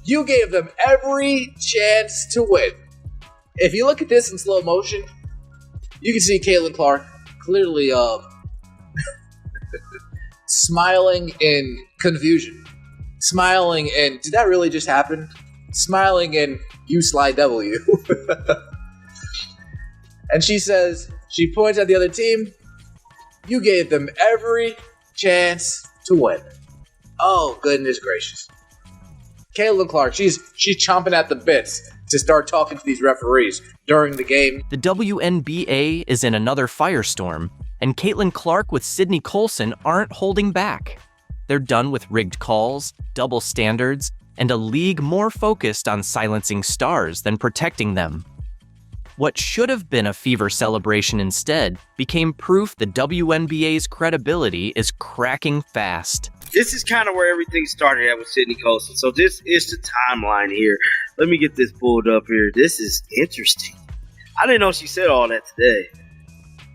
You gave them every chance to win. If you look at this in slow motion, you can see Caitlin Clark clearly smiling in confusion. Smiling in, did that really just happen? Smiling in, you slide W. And she says, she points at the other team, you gave them every chance to win. Oh, goodness gracious. Caitlin Clark, she's chomping at the bits to start talking to these referees during the game. The WNBA is in another firestorm, and Caitlin Clark with Sydney Colson aren't holding back. They're done with rigged calls, double standards, and a league more focused on silencing stars than protecting them. What should have been a Fever celebration instead became proof the WNBA's credibility is cracking fast. This is kind of where everything started at with Sydney Colson. So this is the timeline here. Let me get this pulled up here. This is interesting. I didn't know she said all that today.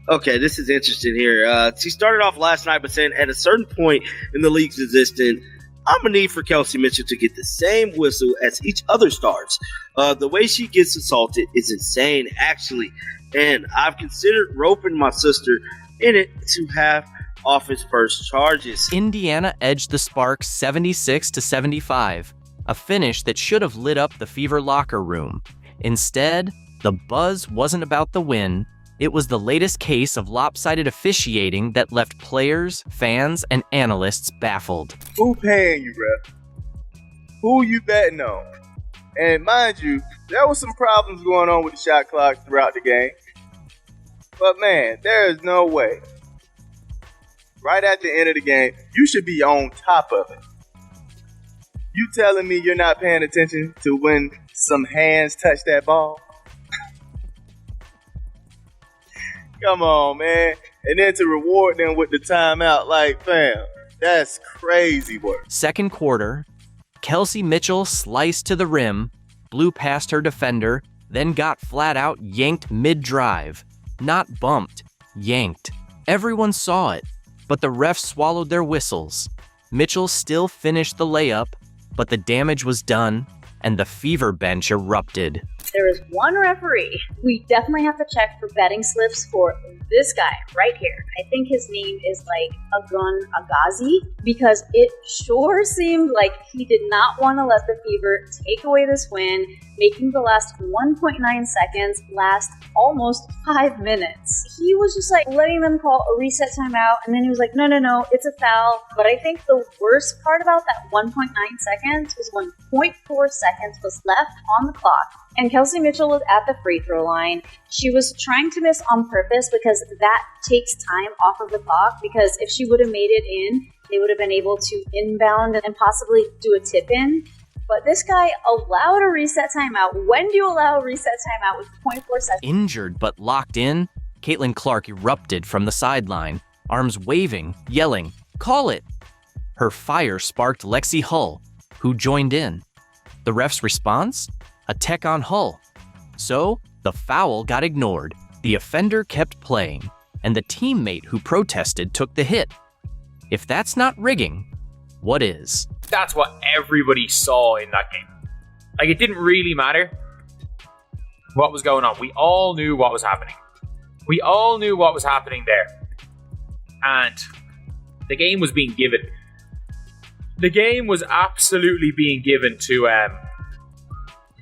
Okay, this is interesting here. She started off last night by saying at a certain point in the league's existence, I'm going to need for Kelsey Mitchell to get the same whistle as each other starts. The way she gets assaulted is insane, actually. And I've considered roping my sister in it to have off his first charges. Indiana edged the Sparks 76-75, a finish that should have lit up the Fever locker room. Instead, the buzz wasn't about the win. It was the latest case of lopsided officiating that left players, fans, and analysts baffled. Who paying you, ref? Who you betting on? And mind you, there was some problems going on with the shot clock throughout the game. But man, there is no way. Right at the end of the game, you should be on top of it. You telling me you're not paying attention to when some hands touch that ball? Come on, man. And then to reward them with the timeout, like, fam, that's crazy work. Second quarter, Kelsey Mitchell sliced to the rim, blew past her defender, then got flat out yanked mid-drive. Not bumped, yanked. Everyone saw it, but the refs swallowed their whistles. Mitchell still finished the layup, but the damage was done, and the Fever bench erupted. There is one referee. We definitely have to check for betting slips for this guy right here. I think his name is like Agun Agazi, because it sure seemed like he did not want to let the Fever take away this win, making the last 1.9 seconds last almost 5 minutes. He was just like letting them call a reset timeout, and then he was like, no, it's a foul. But I think the worst part about that 1.9 seconds was when 0.4 seconds was left on the clock, and Kelsey Mitchell was at the free throw line. She was trying to miss on purpose because that takes time off of the clock, because if she would have made it in, they would have been able to inbound and possibly do a tip in. But this guy allowed a reset timeout. When do you allow a reset timeout with 0.4 seconds? Injured but locked in, Caitlin Clark erupted from the sideline, arms waving, yelling, "Call it!" Her fire sparked Lexi Hull, who joined in. The ref's response? A tech on Hull. So, the foul got ignored, the offender kept playing, and the teammate who protested took the hit. If that's not rigging, what is? That's what everybody saw in that game. Like, it didn't really matter what was going on. We all knew what was happening. We all knew what was happening there. And the game was being given. The game was absolutely being given to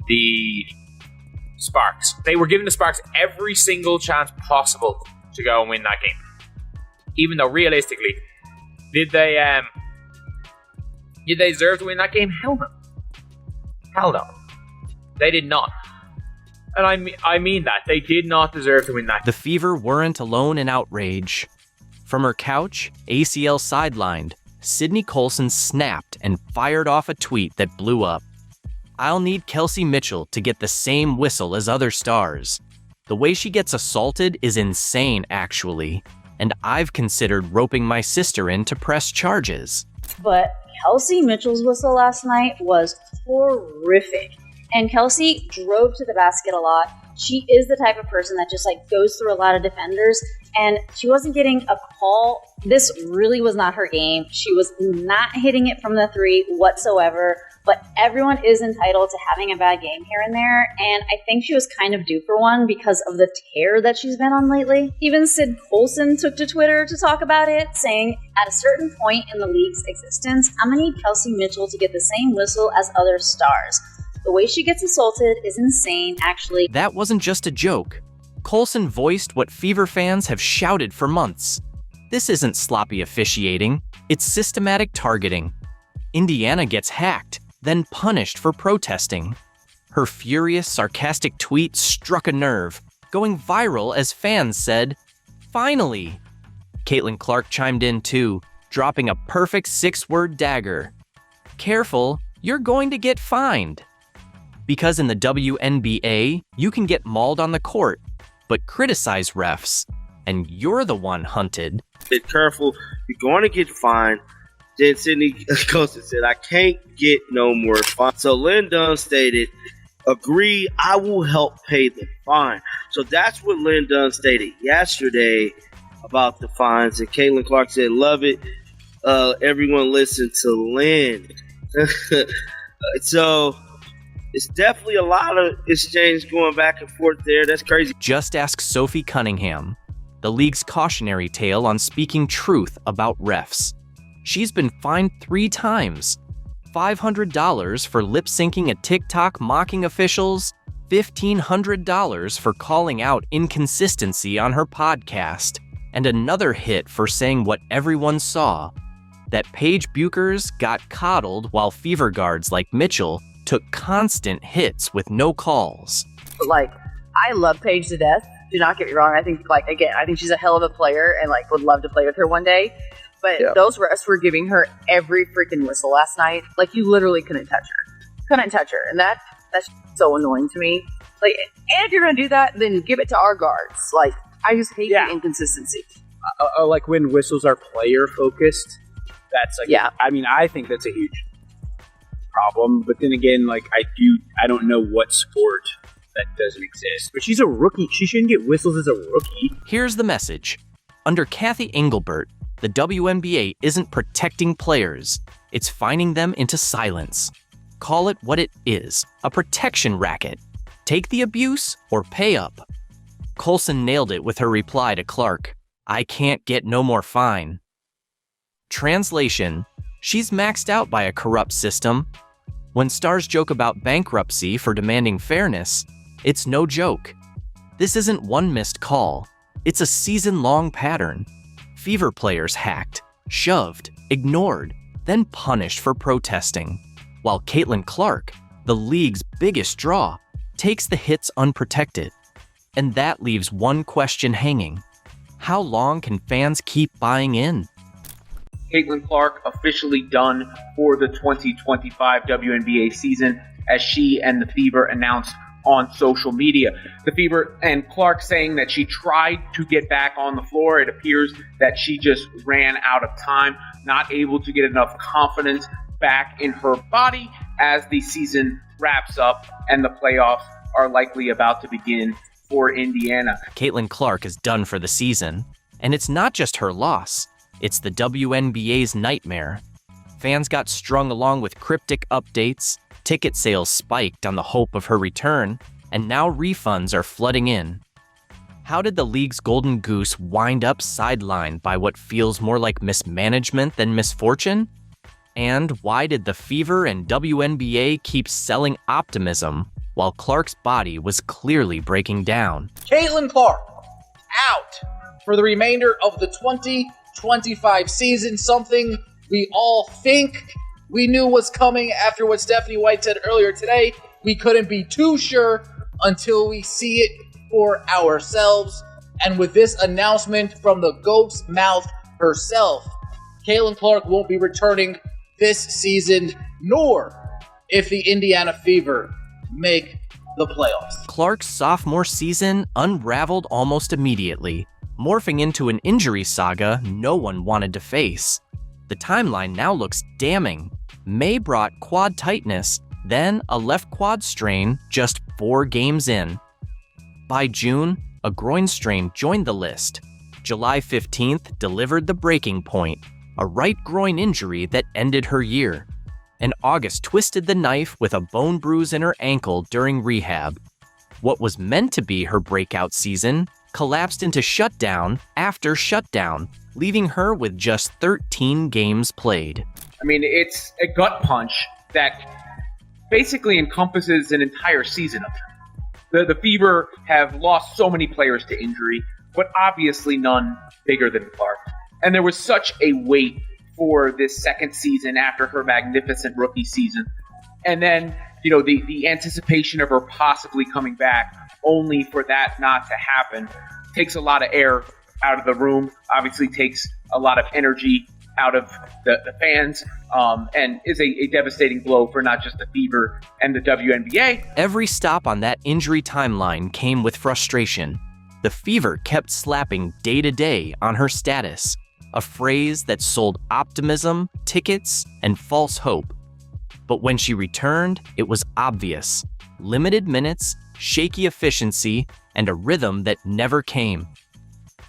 the Sparks. They were giving the Sparks every single chance possible to go and win that game. Even though realistically, did they deserve to win that game? Hell no. Hell no. They did not. And I mean that. They did not deserve to win that. The Fever weren't alone in outrage. From her couch, ACL sidelined, Sydney Colson snapped and fired off a tweet that blew up. I'll need Kelsey Mitchell to get the same whistle as other stars. The way she gets assaulted is insane, actually. And I've considered roping my sister in to press charges. But Kelsey Mitchell's whistle last night was horrific. And Kelsey drove to the basket a lot. She is the type of person that just like goes through a lot of defenders, and she wasn't getting a call. This really was not her game. She was not hitting it from the three whatsoever. but everyone is entitled to having a bad game here and there, and I think she was kind of due for one because of the tear that she's been on lately. Even Sid Colson took to Twitter to talk about it, saying, at a certain point in the league's existence, I'm gonna need Kelsey Mitchell to get the same whistle as other stars. The way she gets assaulted is insane, actually. That wasn't just a joke. Colson voiced what Fever fans have shouted for months. This isn't sloppy officiating, it's systematic targeting. Indiana gets hacked, then punished for protesting. Her furious, sarcastic tweet struck a nerve, going viral as fans said, "Finally!" Caitlin Clark chimed in too, dropping a perfect 6-word dagger. Careful, you're going to get fined. Because in the WNBA, you can get mauled on the court, but criticize refs, and you're the one hunted. Be careful, you're going to get fined. Then Sydney Colson said, I can't get no more fine. So Lynn Dunn stated, agree, I will help pay the fine. So that's what Lynn Dunn stated yesterday about the fines. And Caitlin Clark said, love it. Everyone listen to Lynn. So it's definitely a lot of exchange going back and forth there. That's crazy. Just ask Sophie Cunningham, the league's cautionary tale on speaking truth about refs. She's been fined 3 times. $500 for lip-syncing a TikTok mocking officials, $1,500 for calling out inconsistency on her podcast, and another hit for saying what everyone saw, that Paige Buchers got coddled while Fever guards like Mitchell took constant hits with no calls. Like, I love Paige to death. Do not get me wrong. I think, I think she's a hell of a player and, would love to play with her one day. But those refs were giving her every freaking whistle last night. You literally couldn't touch her. And that's so annoying to me. And if you're going to do that, then give it to our guards. I just hate the inconsistency. When whistles are player focused, that's I think that's a huge problem. But then again, I don't know what sport that doesn't exist. But she's a rookie. She shouldn't get whistles as a rookie. Here's the message. Under Kathy Engelbert, the WNBA isn't protecting players, it's fining them into silence. Call it what it is, a protection racket. Take the abuse or pay up. Colson nailed it with her reply to Clark, I can't get no more fine. Translation, she's maxed out by a corrupt system. When stars joke about bankruptcy for demanding fairness, it's no joke. This isn't one missed call, it's a season-long pattern. Fever players hacked, shoved, ignored, then punished for protesting, while Caitlin Clark, the league's biggest draw, takes the hits unprotected. And that leaves one question hanging. How long can fans keep buying in? Caitlin Clark officially done for the 2025 WNBA season, as she and the Fever announced on social media. The Fever and Clark saying that she tried to get back on the floor. It appears that she just ran out of time, not able to get enough confidence back in her body as the season wraps up and the playoffs are likely about to begin for Indiana. Caitlin Clark is done for the season, and it's not just her loss, it's the WNBA's nightmare. Fans got strung along with cryptic updates, ticket sales spiked on the hope of her return, and now refunds are flooding in. How did the league's golden goose wind up sidelined by what feels more like mismanagement than misfortune? And why did the Fever and WNBA keep selling optimism while Clark's body was clearly breaking down? Caitlin Clark, out for the remainder of the 2025 season, something we all think we knew was coming after what Stephanie White said earlier today. We couldn't be too sure until we see it for ourselves. And with this announcement from the GOAT's mouth herself, Caitlin Clark won't be returning this season, nor if the Indiana Fever make the playoffs. Clark's sophomore season unraveled almost immediately, morphing into an injury saga no one wanted to face. The timeline now looks damning. May brought quad tightness, then a left quad strain just 4 games in. By June, a groin strain joined the list. July 15th delivered the breaking point, a right groin injury that ended her year. and August twisted the knife with a bone bruise in her ankle during rehab. What was meant to be her breakout season collapsed into shutdown after shutdown, leaving her with just 13 games played. I mean, it's a gut punch that basically encompasses an entire season of them. The Fever have lost so many players to injury, but obviously none bigger than Clark. And there was such a weight for this second season after her magnificent rookie season. And then, the anticipation of her possibly coming back, only for that not to happen, takes a lot of air out of the room, obviously takes a lot of energy out of the fans, and is a devastating blow for not just the Fever and the WNBA. Every stop on that injury timeline came with frustration. The Fever kept slapping day to day on her status, a phrase that sold optimism, tickets, and false hope. But when she returned, it was obvious. Limited minutes, shaky efficiency, and a rhythm that never came.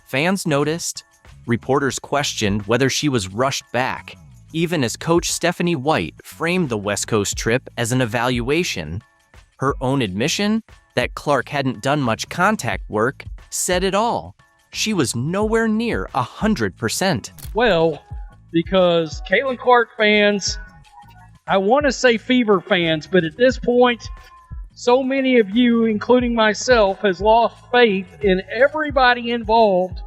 Fans noticed. Reporters questioned whether she was rushed back, even as coach Stephanie White framed the West Coast trip as an evaluation. Her own admission that Clark hadn't done much contact work said it all. She was nowhere near 100%. Well, because Caitlin Clark fans, I want to say Fever fans, but at this point, so many of you, including myself, has lost faith in everybody involved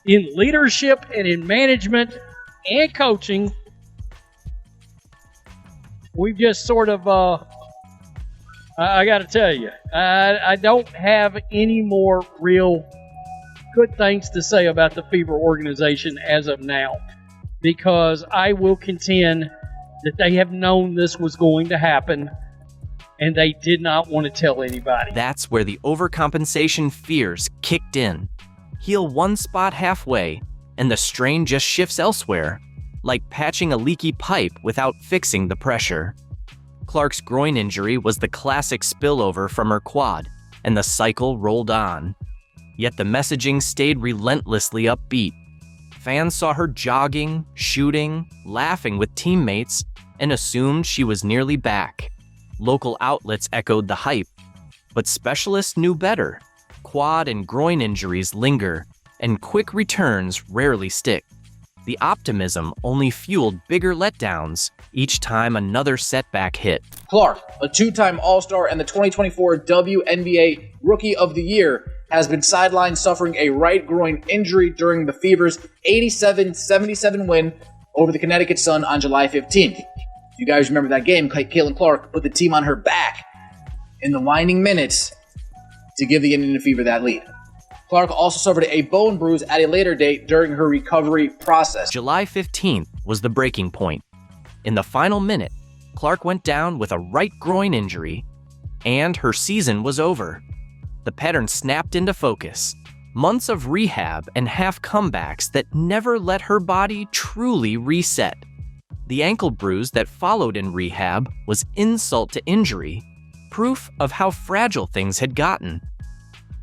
in leadership and in management and coaching. We've just sort of, I got to tell you, I don't have any more real good things to say about the Fever organization as of now, because I will contend that they have known this was going to happen and they did not want to tell anybody. That's where the overcompensation fears kicked in. Heal one spot halfway, and the strain just shifts elsewhere, like patching a leaky pipe without fixing the pressure. Clark's groin injury was the classic spillover from her quad, and the cycle rolled on. Yet the messaging stayed relentlessly upbeat. Fans saw her jogging, shooting, laughing with teammates, and assumed she was nearly back. Local outlets echoed the hype, but specialists knew better. Quad and groin injuries linger, and quick returns rarely stick. The optimism only fueled bigger letdowns each time another setback hit. Clark, a two-time All-Star and the 2024 WNBA Rookie of the Year, has been sidelined suffering a right groin injury during the Fever's 87-77 win over the Connecticut Sun on July 15th. If you guys remember that game, Caitlin Clark put the team on her back in the winding minutes to give the Indiana Fever that lead. Clark also suffered a bone bruise at a later date during her recovery process. July 15th was the breaking point. In the final minute, Clark went down with a right groin injury, and her season was over. The pattern snapped into focus. Months of rehab and half comebacks that never let her body truly reset. The ankle bruise that followed in rehab was insult to injury, proof of how fragile things had gotten.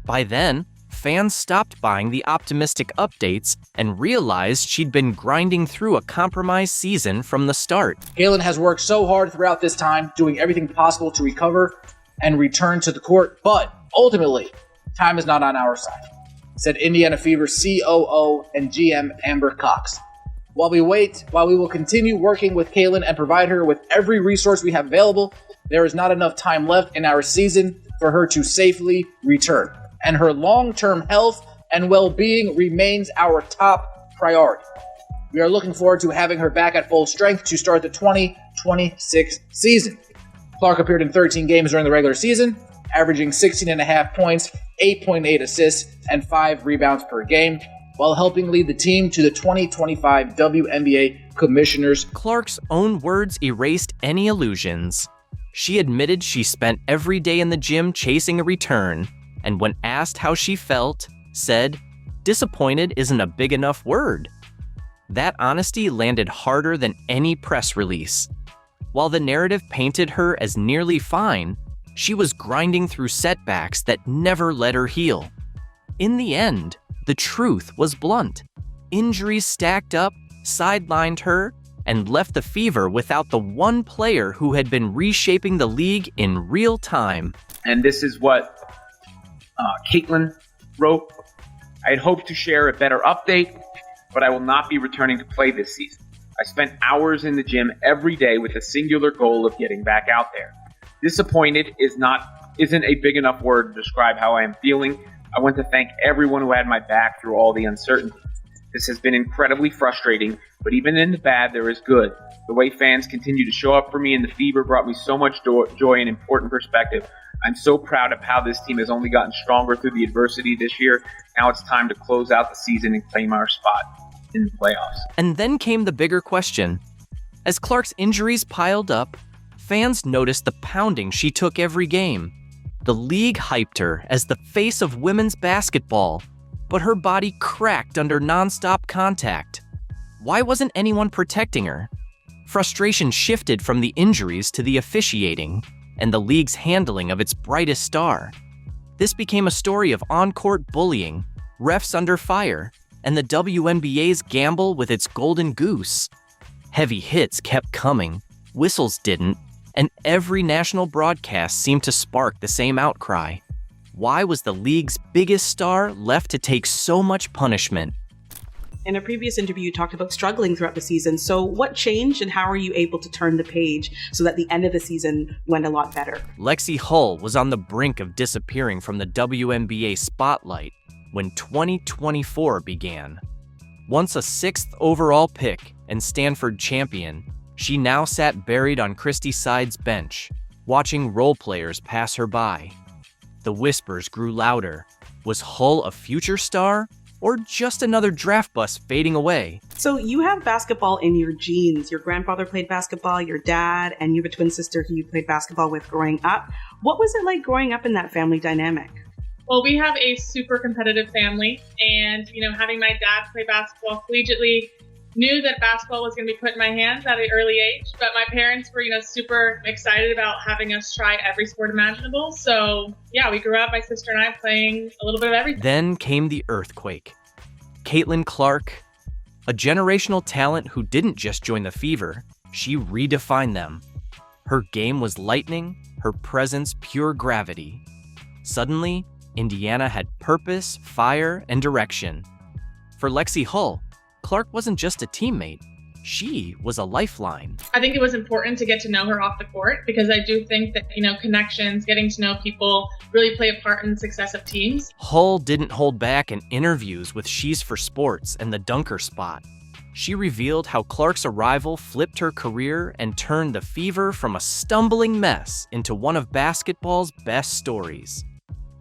By then, fans stopped buying the optimistic updates and realized she'd been grinding through a compromised season from the start. Caitlin has worked so hard throughout this time, doing everything possible to recover and return to the court, but ultimately, time is not on our side, said Indiana Fever COO and GM Amber Cox. While we wait, while we will continue working with Caitlin and provide her with every resource we have available, there is not enough time left in our season for her to safely return, and her long-term health and well-being remains our top priority. We are looking forward to having her back at full strength to start the 2026 season. Clark appeared in 13 games during the regular season, averaging 16.5 points, 8.8 assists, and 5 rebounds per game, while helping lead the team to the 2025 WNBA Commissioners. Clark's own words erased any illusions. She admitted she spent every day in the gym chasing a return, and when asked how she felt, said, "Disappointed isn't a big enough word." That honesty landed harder than any press release. While the narrative painted her as nearly fine, she was grinding through setbacks that never let her heal. In the end, the truth was blunt. Injuries stacked up, sidelined her, and left the Fever without the one player who had been reshaping the league in real time. And this is what Caitlin wrote. I had hoped to share a better update, but I will not be returning to play this season. I spent hours in the gym every day with the singular goal of getting back out there. Disappointed isn't a big enough word to describe how I am feeling. I want to thank everyone who had my back through all the uncertainty. This has been incredibly frustrating, but even in the bad, there is good. The way fans continue to show up for me in the Fever brought me so much joy and important perspective. I'm so proud of how this team has only gotten stronger through the adversity this year. Now it's time to close out the season and claim our spot in the playoffs. And then came the bigger question. As Clark's injuries piled up, fans noticed the pounding she took every game. The league hyped her as the face of women's basketball, but her body cracked under nonstop contact. Why wasn't anyone protecting her? Frustration shifted from the injuries to the officiating and the league's handling of its brightest star. This became a story of on-court bullying, refs under fire, and the WNBA's gamble with its golden goose. Heavy hits kept coming, whistles didn't, and every national broadcast seemed to spark the same outcry. Why was the league's biggest star left to take so much punishment? In a previous interview, you talked about struggling throughout the season. So what changed and how are you able to turn the page so that the end of the season went a lot better? Lexi Hull was on the brink of disappearing from the WNBA spotlight when 2024 began. Once a 6th overall pick and Stanford champion, she now sat buried on Christy Side's bench, watching role players pass her by. The whispers grew louder. Was Hull a future star? Or just another draft bus fading away? So you have basketball in your genes. Your grandfather played basketball, your dad, and you have a twin sister who you played basketball with growing up. What was it like growing up in that family dynamic? Well, we have a super competitive family, and having my dad play basketball collegiately, knew that basketball was going to be put in my hands at an early age, but my parents were, super excited about having us try every sport imaginable. So, yeah, we grew up, my sister and I, playing a little bit of everything. Then came the earthquake. Caitlin Clark, a generational talent who didn't just join the Fever, she redefined them. Her game was lightning, her presence pure gravity. Suddenly, Indiana had purpose, fire, and direction. For Lexi Hull, Clark wasn't just a teammate, she was a lifeline. I think it was important to get to know her off the court because I do think that, connections, getting to know people really play a part in the success of teams. Hull didn't hold back in interviews with She's for Sports and the Dunker Spot. She revealed how Clark's arrival flipped her career and turned the Fever from a stumbling mess into one of basketball's best stories.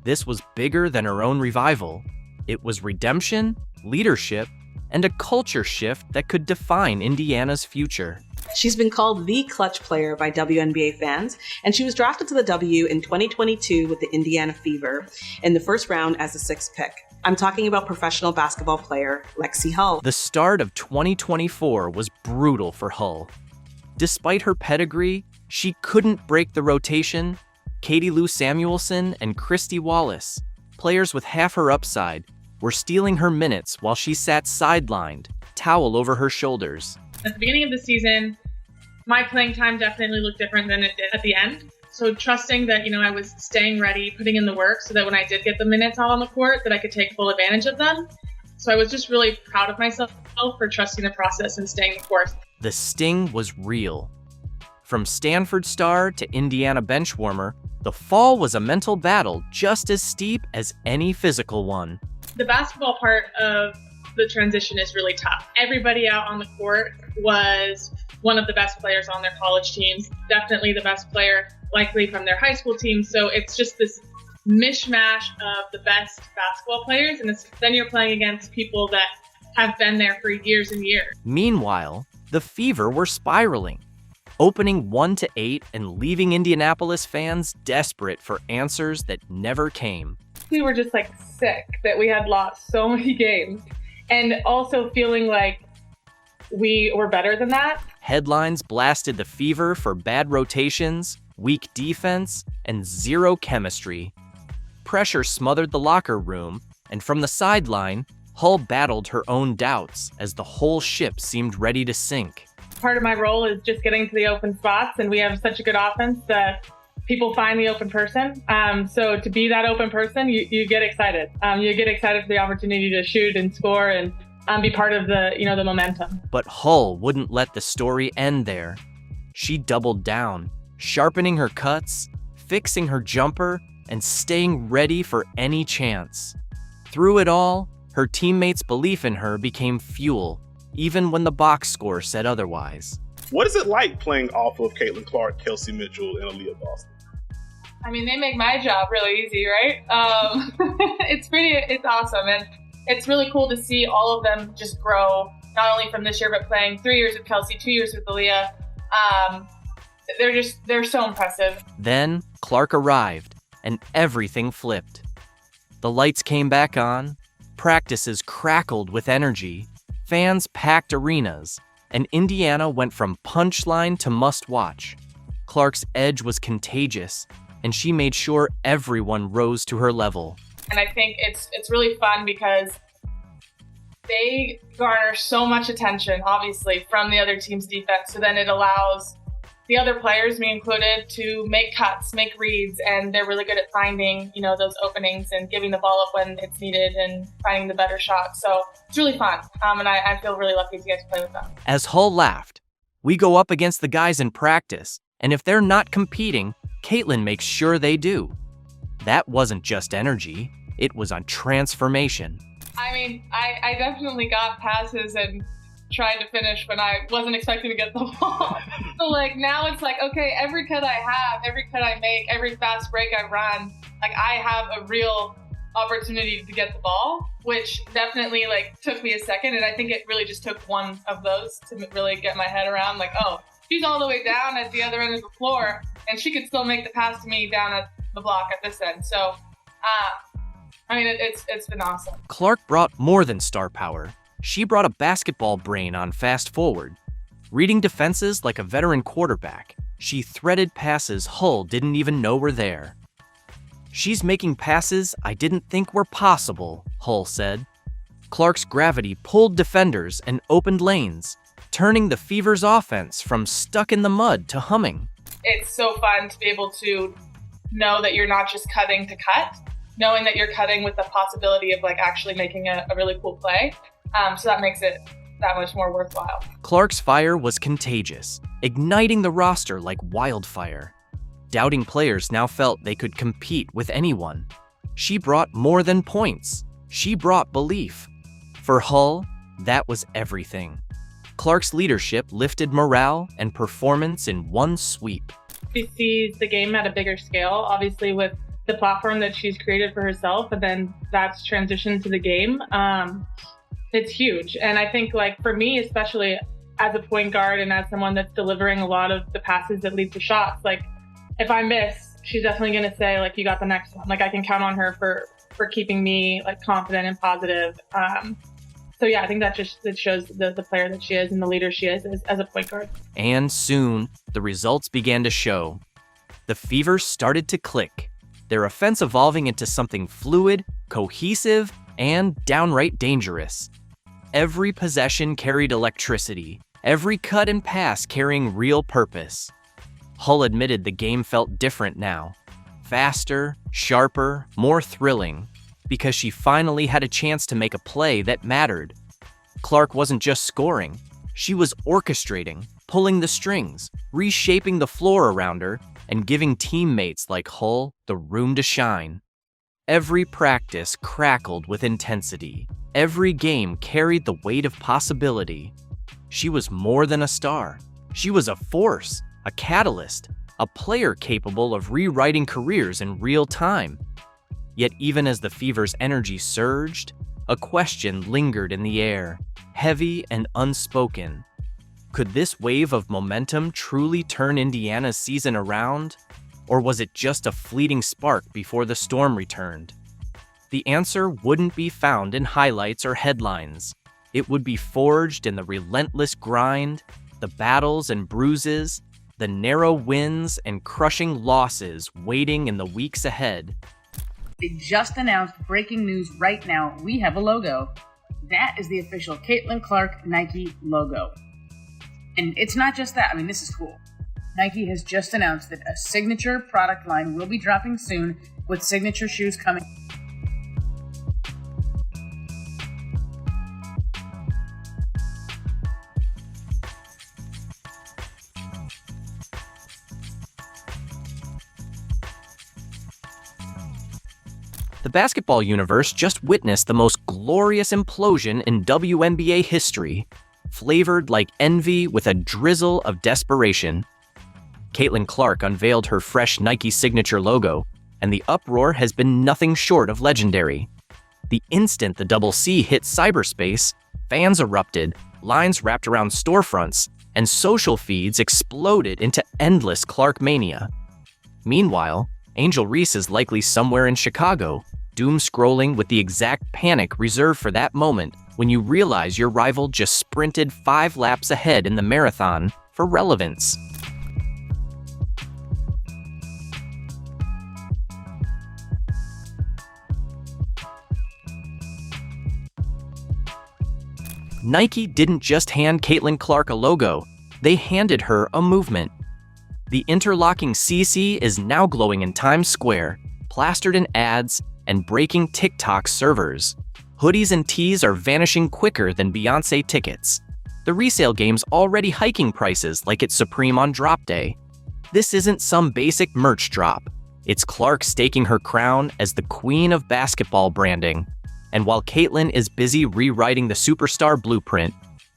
This was bigger than her own revival. It was redemption, leadership, and a culture shift that could define Indiana's future. She's been called the clutch player by WNBA fans, and she was drafted to the W in 2022 with the Indiana Fever in the first round as the 6th pick. I'm talking about professional basketball player Lexi Hull. The start of 2024 was brutal for Hull. Despite her pedigree, she couldn't break the rotation. Katie Lou Samuelson and Christy Wallace, players with half her upside, were stealing her minutes while she sat sidelined, towel over her shoulders. At the beginning of the season, my playing time definitely looked different than it did at the end. So trusting that, I was staying ready, putting in the work so that when I did get the minutes out on the court, that I could take full advantage of them. So I was just really proud of myself for trusting the process and staying the course. The sting was real. From Stanford star to Indiana benchwarmer, the fall was a mental battle just as steep as any physical one. The basketball part of the transition is really tough. Everybody out on the court was one of the best players on their college teams, definitely the best player likely from their high school team. So it's just this mishmash of the best basketball players, and then you're playing against people that have been there for years and years. Meanwhile, the Fever were spiraling, opening 1-8 and leaving Indianapolis fans desperate for answers that never came. We were just sick that we had lost so many games, and also feeling like we were better than that. Headlines blasted the Fever for bad rotations, weak defense, and zero chemistry. Pressure smothered the locker room, and from the sideline, Hull battled her own doubts as the whole ship seemed ready to sink. part of my role is just getting to the open spots, and we have such a good offense that people find the open person. So to be that open person, you get excited. You get excited for the opportunity to shoot and score and be part of the momentum. But Hull wouldn't let the story end there. She doubled down, sharpening her cuts, fixing her jumper, and staying ready for any chance. Through it all, her teammates' belief in her became fuel, even when the box score said otherwise. What is it like playing off of Caitlin Clark, Kelsey Mitchell, and Aaliyah Boston? I mean, they make my job really easy, right? It's awesome. And it's really cool to see all of them just grow, not only from this year, but playing 3 years with Kelsey, 2 years with Aaliyah. They're so impressive. Then Clark arrived, and everything flipped. The lights came back on, practices crackled with energy, fans packed arenas, and Indiana went from punchline to must-watch. Clark's edge was contagious, and she made sure everyone rose to her level. And I think it's really fun because they garner so much attention, obviously, from the other team's defense. So then it allows the other players, me included, to make cuts, make reads, and they're really good at finding, those openings and giving the ball up when it's needed and finding the better shot. So it's really fun, and I feel really lucky to get to play with them. As Hull laughed, we go up against the guys in practice, and if they're not competing, Caitlin makes sure they do. That wasn't just energy, it was on transformation. I mean, I definitely got passes and tried to finish when I wasn't expecting to get the ball. So now it's okay, every cut I have, every cut I make, every fast break I run, I have a real opportunity to get the ball, which definitely took me a second. And I think it really just took one of those to really get my head around she's all the way down at the other end of the floor and she could still make the pass to me down at the block at this end. So, it's been awesome. Clark brought more than star power. She brought a basketball brain on fast forward. Reading defenses like a veteran quarterback, she threaded passes Hull didn't even know were there. "She's making passes I didn't think were possible," Hull said. Clark's gravity pulled defenders and opened lanes, turning the Fever's offense from stuck in the mud to humming. It's so fun to be able to know that you're not just cutting to cut, knowing that you're cutting with the possibility of actually making a really cool play. So that makes it that much more worthwhile. Clark's fire was contagious, igniting the roster like wildfire. Doubting players now felt they could compete with anyone. She brought more than points. She brought belief. For Hull, that was everything. Clark's leadership lifted morale and performance in one sweep. She sees the game at a bigger scale, obviously with the platform that she's created for herself, and then that's transitioned to the game. It's huge. And I think for me, especially as a point guard and as someone that's delivering a lot of the passes that lead to shots, if I miss, she's definitely going to say, you got the next one. I can count on her for keeping me confident and positive. So yeah, I think that shows the player that she is and the leader she is as a point guard. And soon, the results began to show. The Fever started to click, their offense evolving into something fluid, cohesive, and downright dangerous. Every possession carried electricity, every cut and pass carrying real purpose. Hull admitted the game felt different now. Faster, sharper, more thrilling, because she finally had a chance to make a play that mattered. Clark wasn't just scoring, she was orchestrating, pulling the strings, reshaping the floor around her, and giving teammates like Hull the room to shine. Every practice crackled with intensity. Every game carried the weight of possibility. She was more than a star. She was a force, a catalyst, a player capable of rewriting careers in real time. Yet even as the Fever's energy surged, a question lingered in the air, heavy and unspoken. Could this wave of momentum truly turn Indiana's season around? Or was it just a fleeting spark before the storm returned? The answer wouldn't be found in highlights or headlines. It would be forged in the relentless grind, the battles and bruises, the narrow wins and crushing losses waiting in the weeks ahead. They just announced breaking news right now. We have a logo. That is the official Caitlin Clark Nike logo. And it's not just that. I mean, this is cool. Nike has just announced that a signature product line will be dropping soon, with signature shoes coming. The basketball universe just witnessed the most glorious implosion in WNBA history, flavored like envy with a drizzle of desperation. Caitlin Clark unveiled her fresh Nike signature logo, and the uproar has been nothing short of legendary. The instant the double C hit cyberspace, fans erupted, lines wrapped around storefronts, and social feeds exploded into endless Clark mania. Meanwhile, Angel Reese is likely somewhere in Chicago, doom-scrolling with the exact panic reserved for that moment when you realize your rival just sprinted 5 laps ahead in the marathon for relevance. Nike didn't just hand Caitlin Clark a logo, they handed her a movement. The interlocking CC is now glowing in Times Square, plastered in ads, and breaking TikTok servers. Hoodies and tees are vanishing quicker than Beyoncé tickets. The resale game's already hiking prices like it's supreme on drop day. This isn't some basic merch drop. It's Clark staking her crown as the queen of basketball branding. And while Caitlin is busy rewriting the superstar blueprint,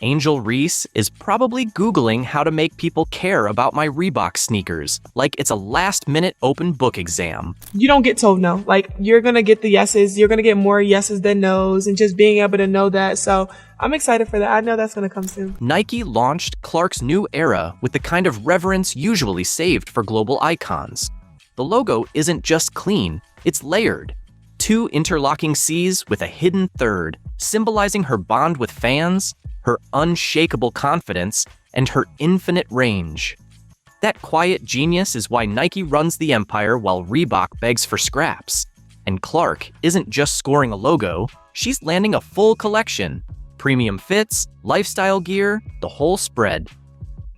Angel Reese is probably Googling how to make people care about my Reebok sneakers, like it's a last-minute open book exam. You don't get told no. Like, you're going to get the yeses. You're going to get more yeses than nos, and just being able to know that. So I'm excited for that. I know that's going to come soon. Nike launched Clark's new era with the kind of reverence usually saved for global icons. The logo isn't just clean, it's layered. 2 interlocking C's with a hidden third, symbolizing her bond with fans, her unshakable confidence, and her infinite range. That quiet genius is why Nike runs the empire while Reebok begs for scraps. And Clark isn't just scoring a logo, she's landing a full collection. Premium fits, lifestyle gear, the whole spread.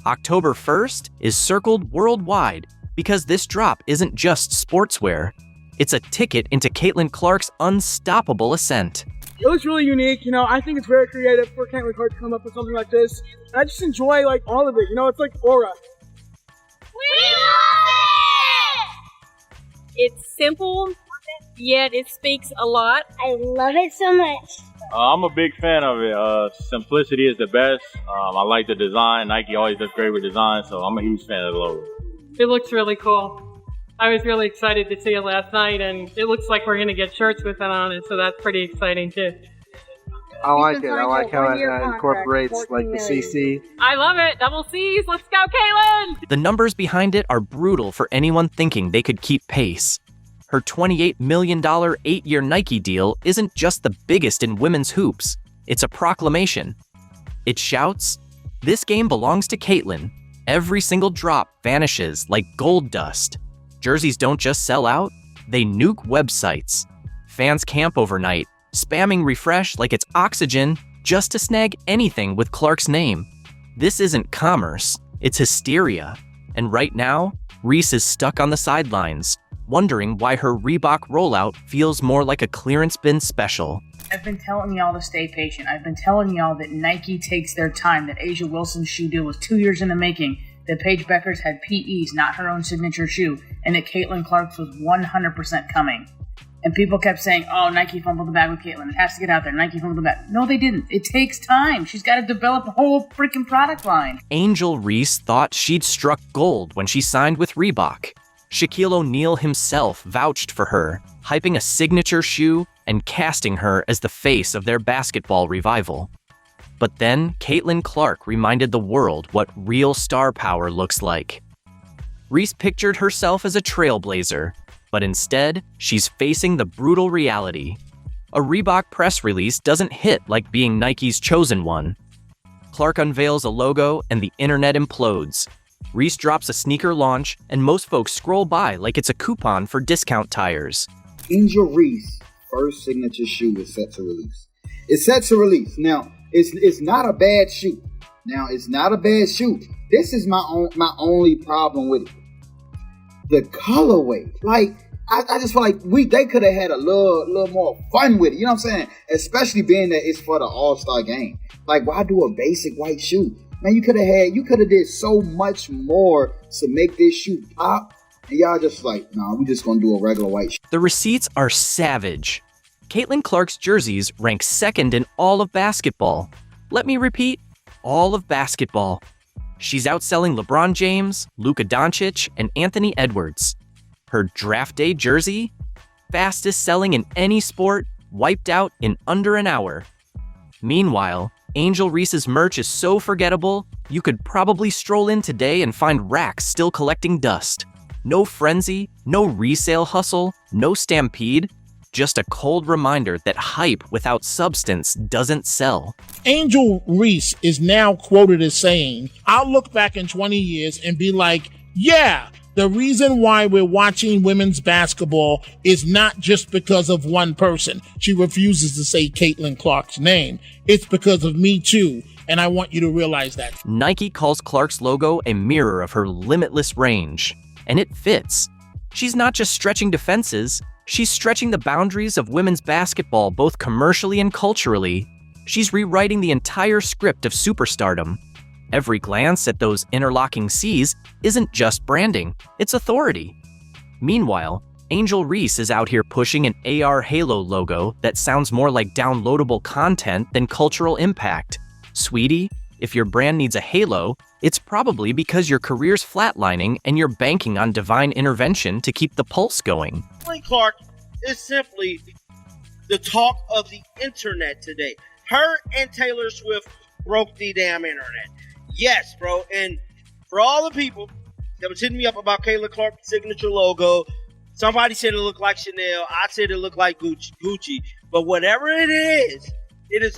October 1st is circled worldwide because this drop isn't just sportswear. It's a ticket into Caitlin Clark's unstoppable ascent. It looks really unique, I think it's very creative for Caitlin Clark to come up with something like this. And I just enjoy all of it, it's like aura. We love it! It's simple, yet it speaks a lot. I love it so much. I'm a big fan of it. Simplicity is the best. I like the design. Nike always does great with design, so I'm a huge fan of the logo. It looks really cool. I was really excited to see it last night, and it looks like we're going to get shirts with it on it, so that's pretty exciting too. I like it. I like how it incorporates the CC. I love it. Double C's. Let's go, Caitlin! The numbers behind it are brutal for anyone thinking they could keep pace. Her $28 million 8-year Nike deal isn't just the biggest in women's hoops. It's a proclamation. It shouts, "This game belongs to Caitlin." Every single drop vanishes like gold dust. Jerseys don't just sell out, they nuke websites. Fans camp overnight, spamming refresh like it's oxygen just to snag anything with Clark's name. This isn't commerce, it's hysteria. And right now, Reese is stuck on the sidelines, wondering why her Reebok rollout feels more like a clearance bin special. I've been telling y'all to stay patient. I've been telling y'all that Nike takes their time, that A'ja Wilson's shoe deal was 2 years in the making, that Paige Beckers had PEs, not her own signature shoe, and that Caitlin Clark's was 100% coming. And people kept saying, oh, Nike fumbled the bag with Caitlin. It has to get out there. Nike fumbled the bag. No, they didn't. It takes time. She's got to develop a whole freaking product line. Angel Reese thought she'd struck gold when she signed with Reebok. Shaquille O'Neal himself vouched for her, hyping a signature shoe and casting her as the face of their basketball revival. But then, Caitlin Clark reminded the world what real star power looks like. Reese pictured herself as a trailblazer, but instead, she's facing the brutal reality. A Reebok press release doesn't hit like being Nike's chosen one. Clark unveils a logo and the internet implodes. Reese drops a sneaker launch, and most folks scroll by like it's a coupon for discount tires. Angel Reese's first signature shoe is set to release. It's set to release. Now, it's not a bad shoe. Now, it's not a bad shoe. This is my only problem with it. The colorway. Like, I just feel like they could have had a little more fun with it. You know what I'm saying? Especially being that it's for the All-Star game. Like, why do a basic white shoe? Man, you could have did so much more to make this shoe pop. And y'all just like, nah, we just gonna do a regular white shoe. The receipts are savage. Caitlin Clark's jerseys rank second in all of basketball. Let me repeat, all of basketball. She's outselling LeBron James, Luka Doncic, and Anthony Edwards. Her draft day jersey, fastest selling in any sport, wiped out in under an hour. Meanwhile, Angel Reese's merch is so forgettable, you could probably stroll in today and find racks still collecting dust. No frenzy, no resale hustle, no stampede, just a cold reminder that hype without substance doesn't sell. Angel Reese is now quoted as saying, "I'll look back in 20 years and be like, yeah, the reason why we're watching women's basketball is not just because of one person." She refuses to say Caitlin Clark's name. It's because of me too, and I want you to realize that. Nike calls Clark's logo a mirror of her limitless range, and it fits. She's not just stretching defenses, she's stretching the boundaries of women's basketball both commercially and culturally. She's rewriting the entire script of superstardom. Every glance at those interlocking C's isn't just branding, it's authority. Meanwhile, Angel Reese is out here pushing an AR Halo logo that sounds more like downloadable content than cultural impact. Sweetie, if your brand needs a halo, it's probably because your career's flatlining and you're banking on divine intervention to keep the pulse going. Caitlin Clark is simply the talk of the internet today. Her and Taylor Swift broke the damn internet. Yes, bro. And for all the people that was hitting me up about Caitlin Clark's signature logo, somebody said it looked like Chanel. I said it looked like Gucci. But whatever it is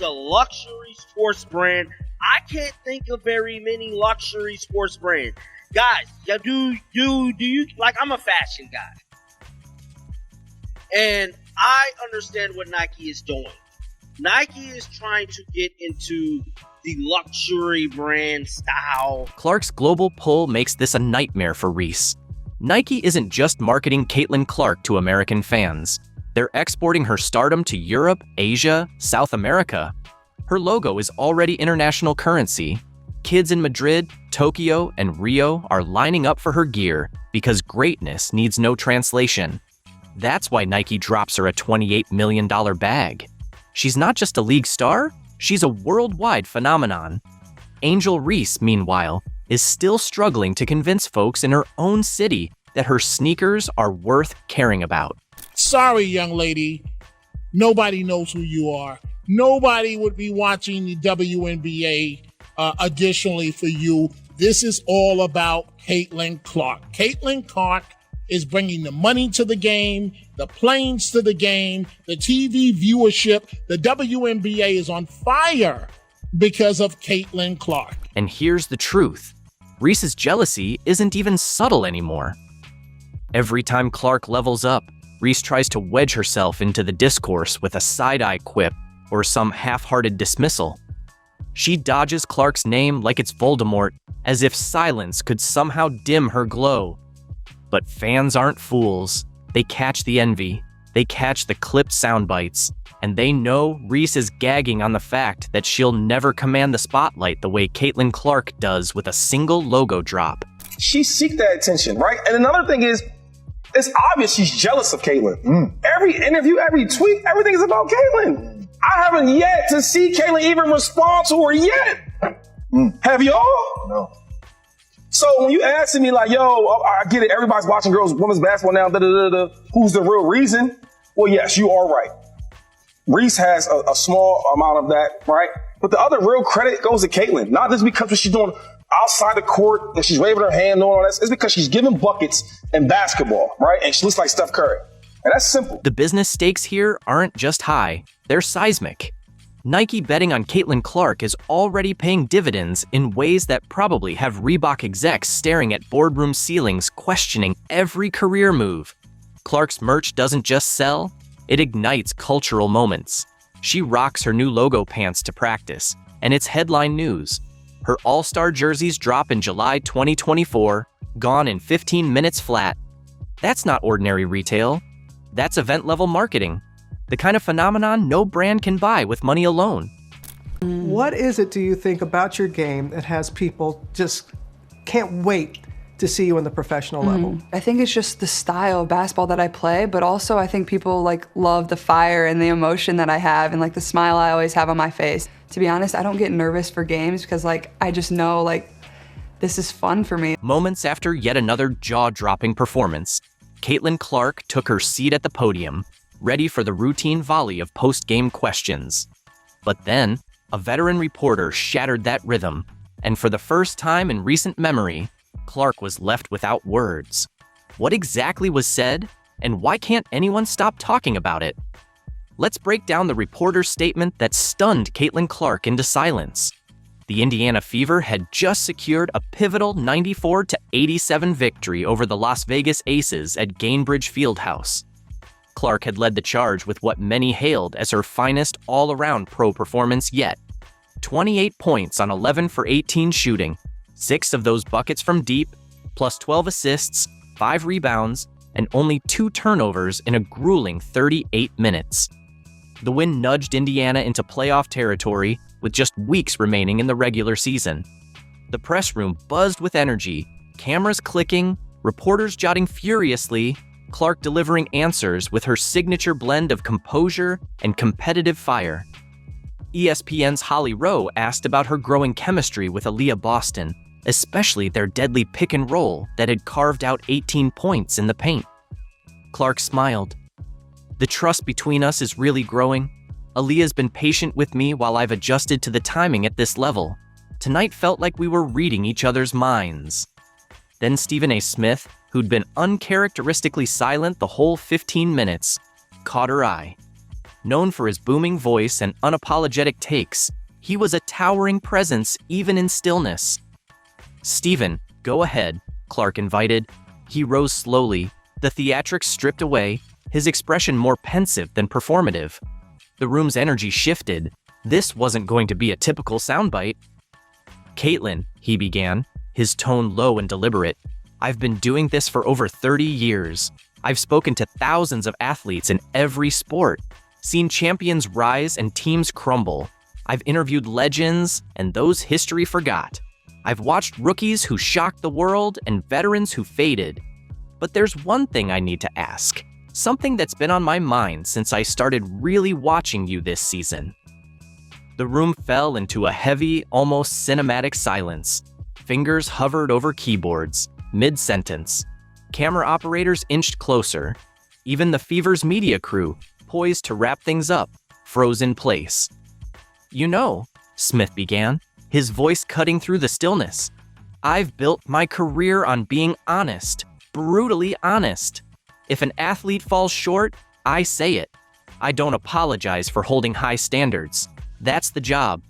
a luxury sports brand. I can't think of very many luxury sports brands. Guys, do you, like, I'm a fashion guy. And I understand what Nike is doing. Nike is trying to get into the luxury brand style. Clark's global pull makes this a nightmare for Reese. Nike isn't just marketing Caitlin Clark to American fans. They're exporting her stardom to Europe, Asia, South America. Her logo is already international currency. Kids in Madrid, Tokyo, and Rio are lining up for her gear because greatness needs no translation. That's why Nike drops her a $28 million bag. She's not just a league star, she's a worldwide phenomenon. Angel Reese, meanwhile, is still struggling to convince folks in her own city that her sneakers are worth caring about. Sorry, young lady. Nobody knows who you are. Nobody would be watching the WNBA additionally for you. This is all about Caitlin Clark. Caitlin Clark is bringing the money to the game, the planes to the game, the TV viewership. The WNBA is on fire because of Caitlin Clark. And here's the truth. Reese's jealousy isn't even subtle anymore. Every time Clark levels up, Reese tries to wedge herself into the discourse with a side-eye quip or some half-hearted dismissal. She dodges Clark's name like it's Voldemort, as if silence could somehow dim her glow. But fans aren't fools. They catch the envy, they catch the clipped sound bites, and they know Reese is gagging on the fact that she'll never command the spotlight the way Caitlin Clark does with a single logo drop. She seeks that attention, right? And another thing is, it's obvious she's jealous of Caitlin. Every interview, every tweet, everything is about Caitlin. I haven't yet to see Caitlin even respond to her yet. Have y'all? No. So when you asking me like, yo, I get it, everybody's watching women's basketball now, who's the real reason? Well, yes, you are right. Reese has a small amount of that, right? But the other real credit goes to Caitlin. Not just because what she's doing outside the court and she's waving her hand and all that. It's because she's giving buckets in basketball, right? And she looks like Steph Curry. And that's simple. The business stakes here aren't just high, they're seismic. Nike betting on Caitlin Clark is already paying dividends in ways that probably have Reebok execs staring at boardroom ceilings questioning every career move. Clark's merch doesn't just sell, it ignites cultural moments. She rocks her new logo pants to practice, and it's headline news. Her All-Star jerseys drop in July 2024, gone in 15 minutes flat. That's not ordinary retail. That's event-level marketing. The kind of phenomenon no brand can buy with money alone. What is it, do you think, about your game that has people just can't wait to see you on the professional level? I think it's just the style of basketball that I play, but also I think people love the fire and the emotion that I have and the smile I always have on my face. To be honest, I don't get nervous for games because I just know this is fun for me. Moments after yet another jaw-dropping performance, Caitlin Clark took her seat at the podium, ready for the routine volley of post-game questions. But then, a veteran reporter shattered that rhythm, and for the first time in recent memory, Clark was left without words. What exactly was said, and why can't anyone stop talking about it? Let's break down the reporter's statement that stunned Caitlin Clark into silence. The Indiana Fever had just secured a pivotal 94-87 victory over the Las Vegas Aces at Gainbridge Fieldhouse. Clark had led the charge with what many hailed as her finest all-around pro performance yet. 28 points on 11 for 18 shooting, 6 of those buckets from deep, plus 12 assists, 5 rebounds, and only 2 turnovers in a grueling 38 minutes. The win nudged Indiana into playoff territory with just weeks remaining in the regular season. The press room buzzed with energy, cameras clicking, reporters jotting furiously, Clark delivering answers with her signature blend of composure and competitive fire. ESPN's Holly Rowe asked about her growing chemistry with Aaliyah Boston, especially their deadly pick and roll that had carved out 18 points in the paint. Clark smiled. The trust between us is really growing. Aaliyah's been patient with me while I've adjusted to the timing at this level. Tonight felt like we were reading each other's minds. Then Stephen A. Smith, who'd been uncharacteristically silent the whole 15 minutes, caught her eye. Known for his booming voice and unapologetic takes, he was a towering presence even in stillness. "Stephen, go ahead," Clark invited. He rose slowly, the theatrics stripped away, his expression more pensive than performative. The room's energy shifted. This wasn't going to be a typical soundbite. "Caitlin," he began, his tone low and deliberate, "I've been doing this for over 30 years. I've spoken to thousands of athletes in every sport, seen champions rise and teams crumble. I've interviewed legends and those history forgot. I've watched rookies who shocked the world and veterans who faded. But there's one thing I need to ask, something that's been on my mind since I started really watching you this season." The room fell into a heavy, almost cinematic silence. Fingers hovered over keyboards, mid-sentence. Camera operators inched closer. Even the Fever's media crew, poised to wrap things up, froze in place. "You know," Smith began, his voice cutting through the stillness, "I've built my career on being honest, brutally honest. If an athlete falls short, I say it. I don't apologize for holding high standards. That's the job.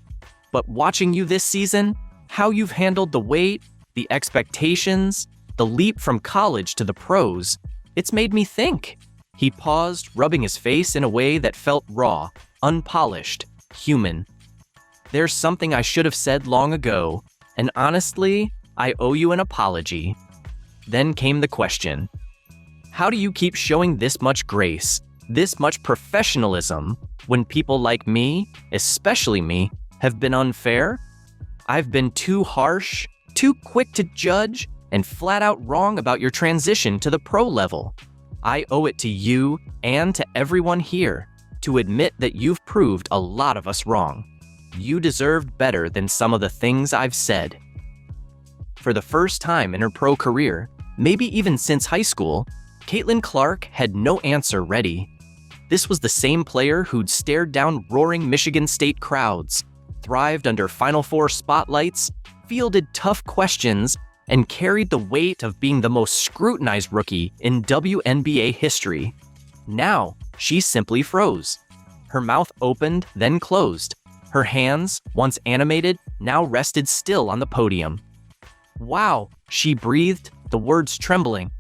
But watching you this season, how you've handled the weight, the expectations, the leap from college to the pros, it's made me think." He paused, rubbing his face in a way that felt raw, unpolished, human. "There's something I should have said long ago, and honestly, I owe you an apology." Then came the question. How do you keep showing this much grace, this much professionalism, when people like me, especially me, have been unfair? I've been too harsh, too quick to judge, and flat out wrong about your transition to the pro level. I owe it to you and to everyone here to admit that you've proved a lot of us wrong. You deserved better than some of the things I've said. For the first time in her pro career, maybe even since high school, Caitlin Clark had no answer ready. This was the same player who'd stared down roaring Michigan State crowds, thrived under Final Four spotlights, fielded tough questions, and carried the weight of being the most scrutinized rookie in WNBA history. Now, she simply froze. Her mouth opened, then closed. Her hands, once animated, now rested still on the podium. "Wow," she breathed, the words trembling.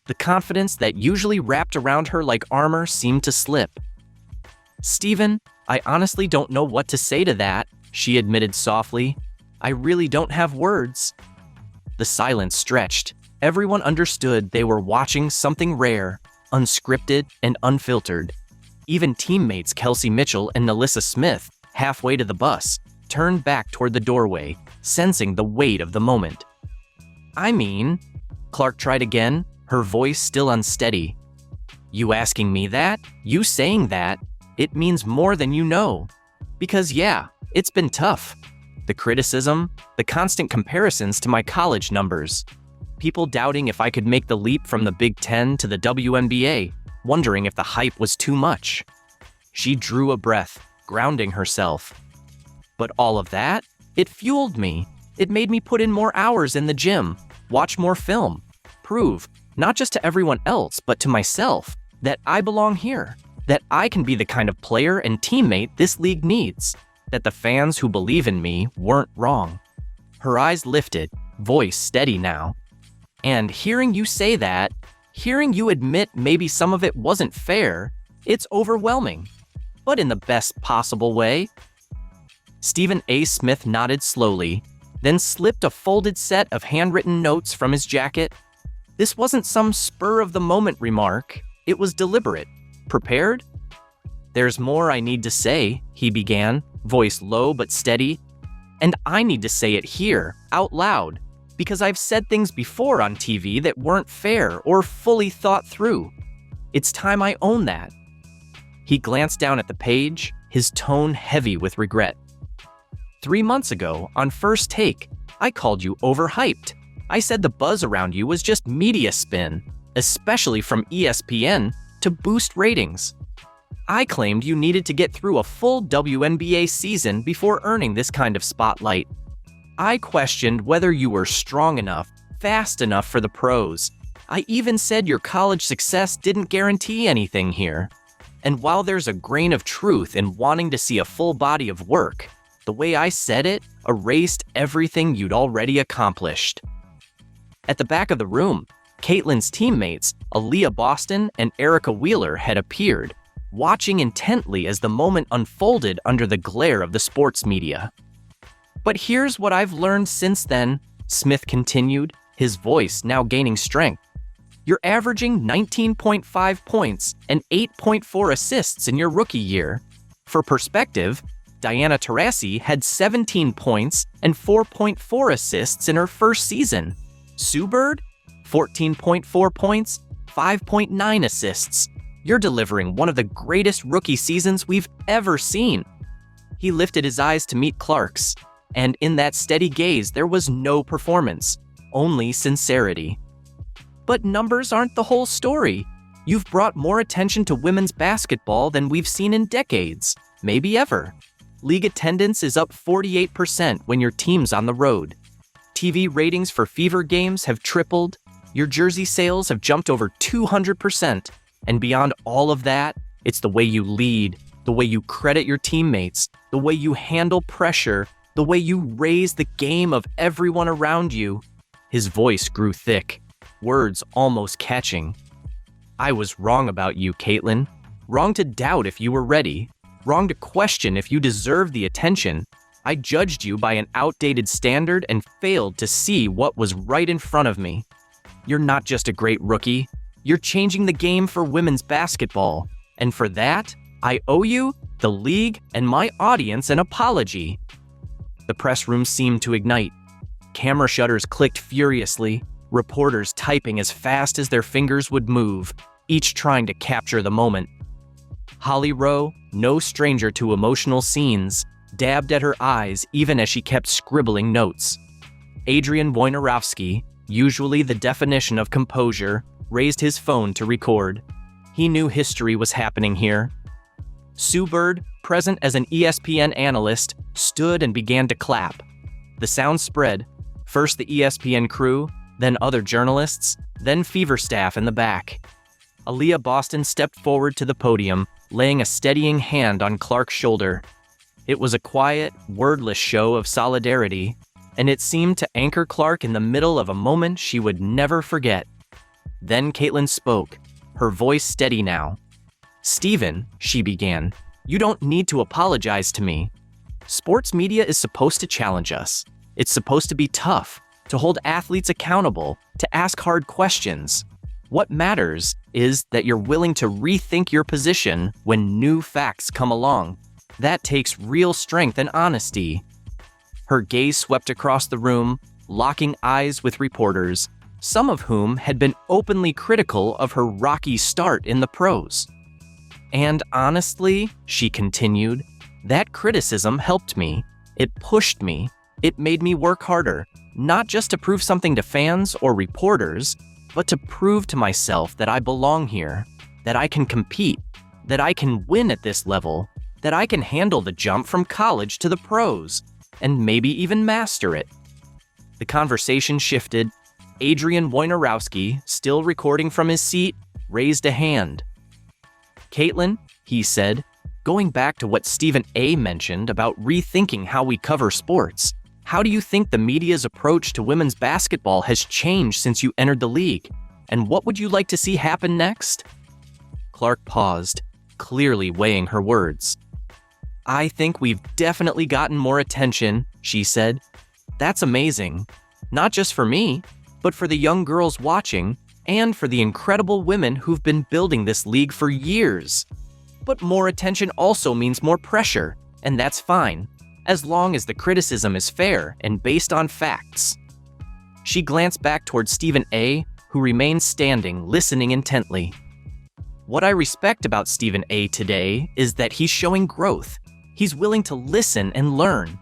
The confidence that usually wrapped around her like armor seemed to slip. "Stephen, I honestly don't know what to say to that," she admitted softly. I really don't have words." The silence stretched. Everyone understood they were watching something rare, unscripted and unfiltered. Even teammates Kelsey Mitchell and Nalissa Smith, halfway to the bus, turned back toward the doorway, sensing the weight of the moment. "I mean," Clark tried again, her voice still unsteady. "You asking me that? You saying that? It means more than you know. Because yeah, it's been tough. The criticism, the constant comparisons to my college numbers. People doubting if I could make the leap from the Big Ten to the WNBA, wondering if the hype was too much." She drew a breath, grounding herself. "But all of that, it fueled me. It made me put in more hours in the gym, watch more film, prove, not just to everyone else, but to myself, that I belong here, that I can be the kind of player and teammate this league needs, that the fans who believe in me weren't wrong." Her eyes lifted, voice steady now. "And hearing you say that, hearing you admit maybe some of it wasn't fair, it's overwhelming, but in the best possible way." Stephen A. Smith nodded slowly, then slipped a folded set of handwritten notes from his jacket. This wasn't some spur-of-the-moment remark. It was deliberate. Prepared? "There's more I need to say," he began, voice low but steady. "And I need to say it here, out loud, because I've said things before on TV that weren't fair or fully thought through. It's time I own that." He glanced down at the page, his tone heavy with regret. 3 months ago, on First Take, I called you overhyped. I said the buzz around you was just media spin, especially from ESPN, to boost ratings. I claimed you needed to get through a full WNBA season before earning this kind of spotlight. I questioned whether you were strong enough, fast enough for the pros. I even said your college success didn't guarantee anything here. And while there's a grain of truth in wanting to see a full body of work, the way I said it erased everything you'd already accomplished. At the back of the room, Caitlin's teammates, Aaliyah Boston and Erica Wheeler, had appeared, watching intently as the moment unfolded under the glare of the sports media. "But here's what I've learned since then," Smith continued, his voice now gaining strength. "You're averaging 19.5 points and 8.4 assists in your rookie year. For perspective, Diana Taurasi had 17 points and 4.4 assists in her first season. Sue Bird, 14.4 points, 5.9 assists. You're delivering one of the greatest rookie seasons we've ever seen." He lifted his eyes to meet Clark's, and in that steady gaze there was no performance, only sincerity. "But numbers aren't the whole story. You've brought more attention to women's basketball than we've seen in decades, maybe ever. League attendance is up 48% when your team's on the road. TV ratings for Fever games have tripled. Your jersey sales have jumped over 200%. And beyond all of that, it's the way you lead, the way you credit your teammates, the way you handle pressure, the way you raise the game of everyone around you." His voice grew thick, words almost catching. "I was wrong about you, Caitlin. Wrong to doubt if you were ready. Wrong to question if you deserved the attention. I judged you by an outdated standard and failed to see what was right in front of me. You're not just a great rookie. You're changing the game for women's basketball. And for that, I owe you, the league, and my audience an apology." The press room seemed to ignite. Camera shutters clicked furiously, reporters typing as fast as their fingers would move, each trying to capture the moment. Holly Rowe, no stranger to emotional scenes, dabbed at her eyes even as she kept scribbling notes. Adrian Wojnarowski, usually the definition of composure, raised his phone to record. He knew history was happening here. Sue Bird, present as an ESPN analyst, stood and began to clap. The sound spread, first the ESPN crew, then other journalists, then Fever staff in the back. Aaliyah Boston stepped forward to the podium, laying a steadying hand on Clark's shoulder. It was a quiet, wordless show of solidarity, and it seemed to anchor Clark in the middle of a moment she would never forget. Then Caitlin spoke, her voice steady now. "Stephen," she began, "you don't need to apologize to me. Sports media is supposed to challenge us. It's supposed to be tough, to hold athletes accountable, to ask hard questions. What matters is that you're willing to rethink your position when new facts come along. That takes real strength and honesty. Her gaze swept across the room, locking eyes with reporters, some of whom had been openly critical of her rocky start in the pros. And honestly, she continued, that criticism helped me. It pushed me. It made me work harder, not just to prove something to fans or reporters, but to prove to myself that I belong here, that I can compete, that I can win at this level, that I can handle the jump from college to the pros, and maybe even master it. The conversation shifted. Adrian Wojnarowski, still recording from his seat, raised a hand. Caitlin, he said, going back to what Stephen A. mentioned about rethinking how we cover sports, how do you think the media's approach to women's basketball has changed since you entered the league? And what would you like to see happen next? Clark paused, clearly weighing her words. I think we've definitely gotten more attention, she said. That's amazing. Not just for me, but for the young girls watching and for the incredible women who've been building this league for years. But more attention also means more pressure, and that's fine, as long as the criticism is fair and based on facts. She glanced back toward Stephen A., who remained standing, listening intently. What I respect about Stephen A. today is that he's showing growth. He's willing to listen and learn.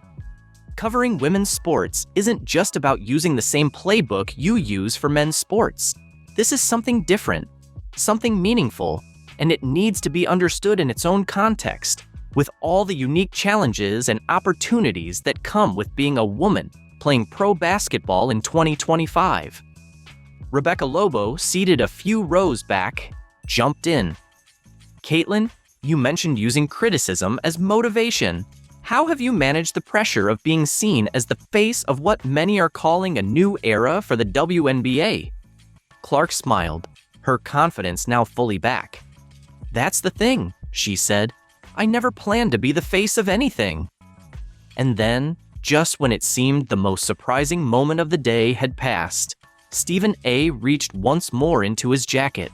Covering women's sports isn't just about using the same playbook you use for men's sports. This is something different, something meaningful, and it needs to be understood in its own context, with all the unique challenges and opportunities that come with being a woman playing pro basketball in 2025. Rebecca Lobo, seated a few rows back, jumped in. Caitlin, you mentioned using criticism as motivation. How have you managed the pressure of being seen as the face of what many are calling a new era for the WNBA? Clark smiled, her confidence now fully back. That's the thing, she said. I never planned to be the face of anything. And then, just when it seemed the most surprising moment of the day had passed, Stephen A. reached once more into his jacket.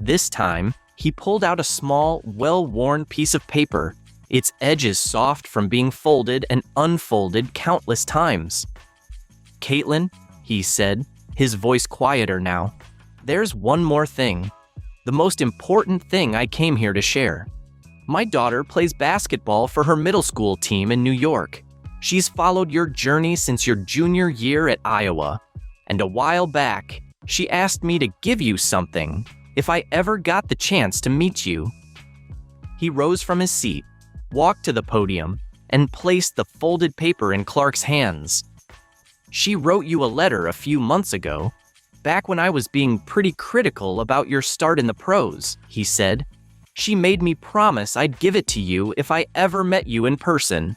This time, he pulled out a small, well-worn piece of paper, its edges soft from being folded and unfolded countless times. Caitlin, he said, his voice quieter now, there's one more thing. The most important thing I came here to share. My daughter plays basketball for her middle school team in New York. She's followed your journey since your junior year at Iowa. And a while back, she asked me to give you something if I ever got the chance to meet you. He rose from his seat, walked to the podium, and placed the folded paper in Clark's hands. She wrote you a letter a few months ago, back when I was being pretty critical about your start in the pros, he said. She made me promise I'd give it to you if I ever met you in person.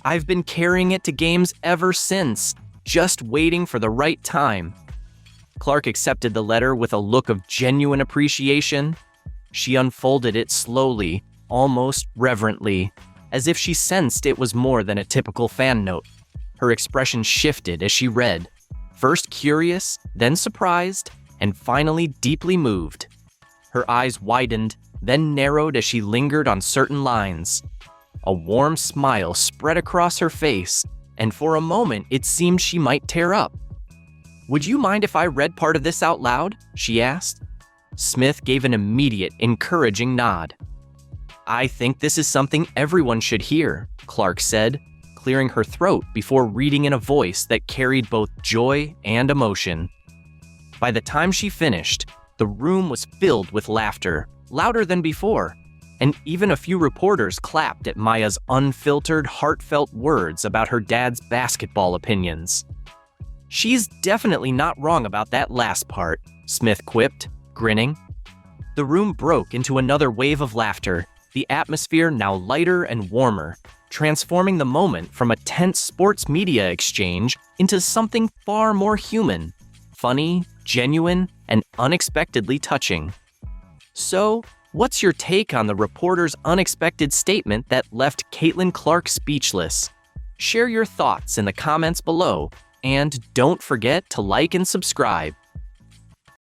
I've been carrying it to games ever since, just waiting for the right time. Clark accepted the letter with a look of genuine appreciation. She unfolded it slowly, almost reverently, as if she sensed it was more than a typical fan note. Her expression shifted as she read, first curious, then surprised, and finally deeply moved. Her eyes widened, then narrowed as she lingered on certain lines. A warm smile spread across her face, and for a moment it seemed she might tear up. Would you mind if I read part of this out loud? She asked. Smith gave an immediate, encouraging nod. I think this is something everyone should hear, Clark said, clearing her throat before reading in a voice that carried both joy and emotion. By the time she finished, the room was filled with laughter, louder than before, and even a few reporters clapped at Maya's unfiltered, heartfelt words about her dad's basketball opinions. She's definitely not wrong about that last part, Smith quipped, grinning. The room broke into another wave of laughter, the atmosphere now lighter and warmer, transforming the moment from a tense sports media exchange into something far more human, funny, genuine, and unexpectedly touching. So, what's your take on the reporter's unexpected statement that left Caitlin Clark speechless? Share your thoughts in the comments below, and don't forget to like and subscribe.